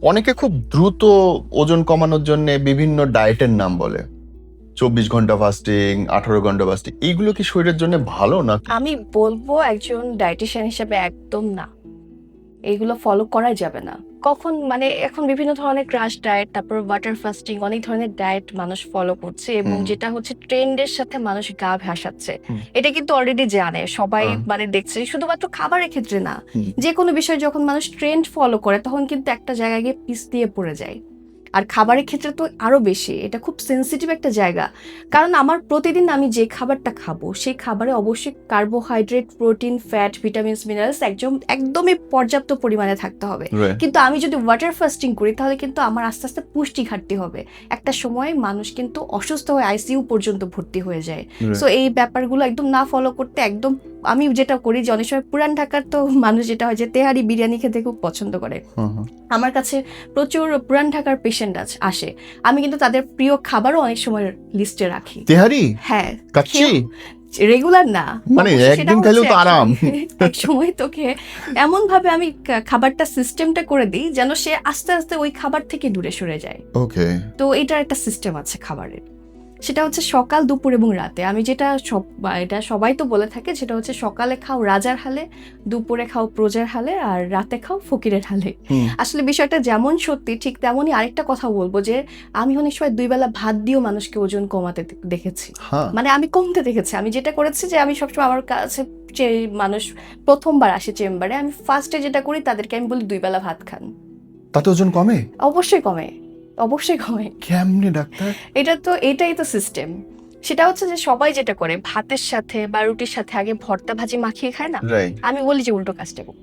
অনেকে খুব দ্রুত ওজন কমানোর জন্য বিভিন্ন ডায়েটের নাম বলে। ২৪ ঘন্টা ফাস্টিং, ১৮ ঘন্টা ফাস্টিং, এইগুলো কি শরীরের জন্য ভালো নাকি? আমি বলবো একজন ডায়েটিশিয়ান হিসেবে একদম না, এগুলো ফলো করাই যাবে না। কখন মানে এখন বিভিন্ন ধরনের ক্রাশ ডায়েট, তারপর ওয়াটার ফাস্টিং, অনেক ধরনের ডায়েট মানুষ ফলো করছে এবং যেটা হচ্ছে ট্রেন্ডের সাথে মানুষ গা ভাসাচ্ছে। হুম। এটা কিন্তু অলরেডি জানে সবাই, মানে দেখছে। শুধুমাত্র খাবারের ক্ষেত্রে না, যে কোনো বিষয় যখন মানুষ ট্রেন্ড ফলো করে তখন কিন্তু একটা জায়গায় গিয়ে পিছলিয়ে পড়ে যায়। আর খাবারের ক্ষেত্রে তো আরো বেশি, এটা খুব সেন্সিটিভ একটা জায়গা। কারণ আমার প্রতিদিন আমি যে খাবারটা খাবো সেই খাবারে অবশ্যই carbohydrate, protein, fat, vitamins, minerals একদমই পর্যাপ্ত পরিমাণে থাকতে হবে। কিন্তু আমি যদি ওয়াটার ফাস্টিং করি তাহলে কিন্তু আমার আস্তে আস্তে পুষ্টি ঘাটতি হবে। একটা সময় মানুষ কিন্তু অসুস্থ হয়ে আইসিইউ পর্যন্ত ভর্তি হয়ে যায়। সো এই ব্যাপারগুলো একদম না ফলো করতে একদম। আমি যেটা করি যে অনেক সময় পুরান ঢাকার তো মানুষ যেটা হয় যে তেহারি বিরিয়ানি খেতে খুব পছন্দ করে। আমার কাছে প্রচুর পুরান ঢাকার পেশেন্ট আসে, আমি কিন্তু তাদের প্রিয় খাবারও অনেক সময় লিস্টে রাখি। তেহারি? হ্যাঁ, কাচ্চি? রেগুলার না, মানে একদিন খেলেও তো আরাম। এক সময় তোকে এমন ভাবে আমি খাবারটা সিস্টেমটা করে দিই যেন সে আস্তে আস্তে ওই খাবার থেকে দূরে সরে যায়। ওকে। তো এটার একটা সিস্টেম আছে খাবারের, সেটা হচ্ছে সকাল, দুপুর এবং রাতে। আমি যেটা এটা সবাই তো বলে থাকে, সেটা হচ্ছে সকালে খাও রাজার হালে, দুপুরে খাও প্রজার হালে, আর রাতে খাও ফকিরের হালে। আসলে বিষয়টা যেমন সত্যি ঠিক তেমনই আরেকটা কথা বলবো যে আমি অনেক সময় 2 বেলা ভাত দিয়েও মানুষকে ওজন কমাতে দেখেছি। মানে আমি কমতে দেখেছি। আমি যেটা করেছি যে আমি সবসময় আমার কাছে যে মানুষ প্রথমবার আসে চেম্বারে, আমি ফার্স্টে যেটা করি তাদেরকে আমি বলি 2 বেলা ভাত খান। তাতে ওজন কমে? অবশ্যই কমে, অবশ্যই কমে। কেমনে ডাক্তার? এটাই তো সিস্টেম। সেটা হচ্ছে যে সবাই যেটা করে ভাতের সাথে বা রুটির সাথে আগে ভর্তা ভাজি মাখিয়ে খায় না, আমি বলি যে উল্টো কাজটা করো।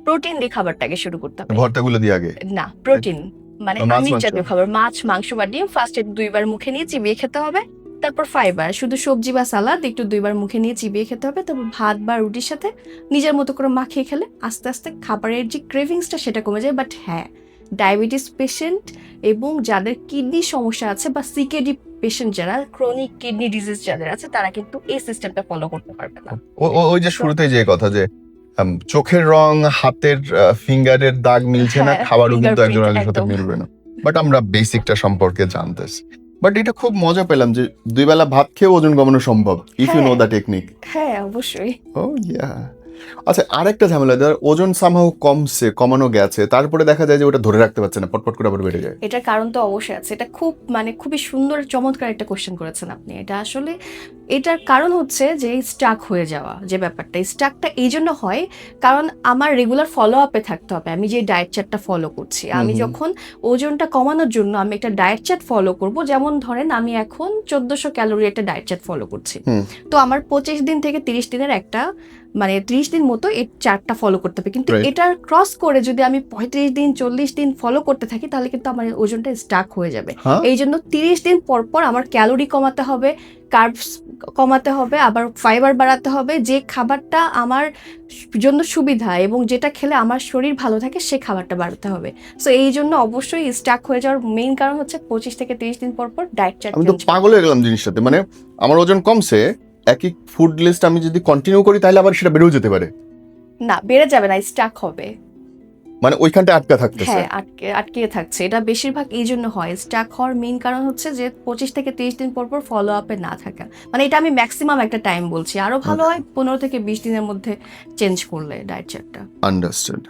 প্রোটিন দিয়ে খাবারটাকে শুরু করতে হবে। ভর্তাগুলো দিয়ে আগে? না, প্রোটিন মানে আমিষ জাতীয় খাবার, মাছ, মাংস বা ডিম ফার্স্টে 2 বার মুখে নিয়ে চিবিয়ে খেতে হবে। তারপর ফাইবার, শুধু সবজি বা সালাদ একটু 2 বার মুখে নিয়ে চিবিয়ে খেতে হবে। তারপর ভাত বা রুটির সাথে নিজের মতো করে মাখিয়ে খেলে আস্তে আস্তে খাবারের যে ক্রেভিংসটা সেটা কমে যায়। বাট হ্যাঁ, ডায়াবেটিস পেশেন্ট এবং যাদের কিডনি সমস্যা আছে বা সিকেডি পেশেন্ট, যারা ক্রনিক কিডনি ডিজিজ যাদের আছে, তারা কিন্তু এই সিস্টেমটা ফলো করতে পারবে না। ওই যে শুরুতে যে কথা যে চোখের রং, হাতের ফিঙ্গারের দাগ মিলছে না, খাবারও কিন্তু একজন আরেকজনের সাথে মিলবে না। বাট আমরা বেসিকটা সম্পর্কে জানতেছি। বাট এটা খুব মজা পেলাম যে 2 বেলা ভাত খেয়ে ওজন কমানো সম্ভব, if you know the technique. হ্যাঁ, অবশ্যই। ও ইয়া। আচ্ছা, আরেকটা ঝামেলা, ওজন সামহাউ কমানো গেছে, তারপরে দেখা যায় যে ওটা ধরে রাখতে পারছে না, পটপট করে আবার বেড়ে যায়। এটার কারণ তো অবশ্যই আছে। এটা খুবই সুন্দর চমৎকার একটা কোশ্চেন করেছেন আপনি। এটা আসলে এটার কারণ হচ্ছে যে স্টাক হয়ে যাওয়া যে ব্যাপারটা। স্টাকটা এই জন্য হয় কারণ আমার রেগুলার ফলো আপে থাকতে হবে। আমি যে ডায়েট চার্টটা ফলো করছি, আমি যখন ওজনটা কমানোর জন্য আমি একটা ডায়েট চার্ট ফলো করব, যেমন ধরেন আমি এখন 1400 ক্যালোরি একটা ডায়েট চার্ট ফলো করছি। তো আমার 25 দিন থেকে 30 দিনের একটা, মানে 30 দিন মতো এই চার্টটা ফলো করতে হবে। কিন্তু এটার ক্রস করে যদি আমি 35 দিন 40 দিন ফলো করতে থাকি তাহলে কিন্তু আমার ওজনটা স্টাক হয়ে যাবে। এই জন্য 30 দিন পর পর আমার ক্যালোরি কমাতে হবে, কার্বস কমাতে হবে, আবার ফাইবার বাড়াতে হবে। যে খাবারটা আমার জন্য সুবিধা এবং যেটা খেলে আমার শরীর ভালো থাকে সে খাবারটা বাড়াতে হবে। সো এই জন্য অবশ্যই স্টাক হয়ে যাওয়ার মেইন কারণ হচ্ছে 25 থেকে 30 দিন পর পর ডায়েট চার্ট। আমি তো পাগল হয়ে গেলাম জিনিসটাতে। মানে আমার ওজন কমছে, একই ফুড লিস্ট আমি যদি কন্টিনিউ করি তাহলে আবার সেটা বেড়েও যেতে পারে। না, বেড়ে যাবে না, স্টাক হবে। মানে ওইখানটা আটকা থাকতেছে। হ্যাঁ, আটকে থাকছে। এটা বেশিরভাগ এই জন্য হয়। স্টাক হওয়ার মেইন কারণ হচ্ছে যে 25 থেকে 30 দিন পর পর ফলো আপে না থাকা। মানে এটা আমি ম্যাক্সিমাম একটা টাইম বলছি, আরো ভালো হয় 15 থেকে 20 দিনের মধ্যে চেঞ্জ করলে ডায়েট চার্টটা। আন্ডারস্টুড।